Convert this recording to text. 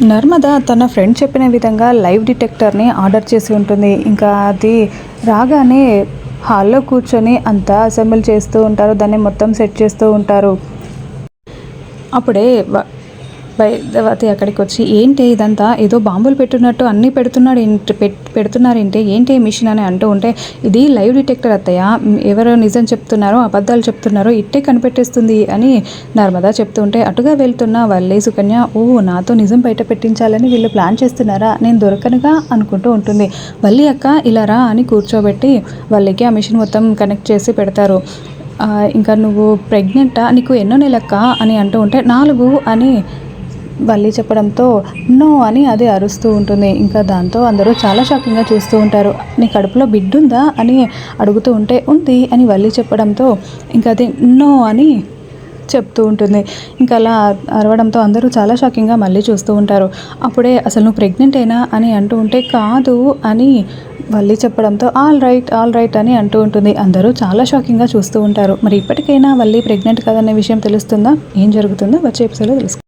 నర్మద తన ఫ్రెండ్ చెప్పిన విధంగా లైవ్ డిటెక్టర్ని ఆర్డర్ చేసి ఉంటుంది. ఇంకా అది రాగానే హాల్లో కూర్చొని అంతా అసెంబుల్ చేస్తూ ఉంటారు. దాన్ని మొత్తం సెట్ చేస్తూ ఉంటారు. అప్పుడే వైద్యవతి అక్కడికి వచ్చి, ఏంటి ఇదంతా, ఏదో బాంబులు పెట్టున్నట్టు అన్నీ పెడుతున్నారేంటి, ఏంటి మిషన్ అని అంటూ ఉంటే, ఇది లైవ్ డిటెక్టర్ అత్తయ్య, ఎవరో నిజం చెప్తున్నారో అబద్ధాలు చెప్తున్నారో ఇట్టే కనిపెట్టేస్తుంది అని నర్మదా చెప్తూ ఉంటే, అటుగా వెళ్తున్న వల్లి సుకన్య, ఓ నాతో నిజం బయట పెట్టించాలని వీళ్ళు ప్లాన్ చేస్తున్నారా, నేను దొరకనుగా అనుకుంటూ ఉంటుంది. వల్లి అక్క ఇలా రా అని కూర్చోబెట్టి వల్లికి ఆ మిషన్ మొత్తం కనెక్ట్ చేసి పెడతారు. ఇంకా నువ్వు ప్రెగ్నెంటా, నీకు ఎన్నో నెలక్క అని అంటూ ఉంటే 4 అని వల్లి చెప్పడంతో నో అని అది అరుస్తూ ఉంటుంది. ఇంకా దాంతో అందరూ చాలా షాకింగ్గా చూస్తూ ఉంటారు. నీ కడుపులో బిడ్డుందా అని అడుగుతూ ఉంటే ఉంది అని వల్లి చెప్పడంతో ఇంకా అది నో అని చెప్తూ ఉంటుంది. ఇంకా అలా అరవడంతో అందరూ చాలా షాకింగ్గా మళ్ళీ చూస్తూ ఉంటారు. అప్పుడే అసలు నువ్వు ప్రెగ్నెంట్ అయినా అని అంటూ ఉంటే కాదు అని వల్లి చెప్పడంతో ఆల్ రైట్ అని అంటూ ఉంటుంది. అందరూ చాలా షాకింగ్గా చూస్తూ ఉంటారు. మరి ఇప్పటికైనా వల్లి ప్రెగ్నెంట్ కాదనే విషయం తెలుస్తుందా, ఏం జరుగుతుందో వచ్చే ఎపిసోడ్లో తెలుసుకుందాం.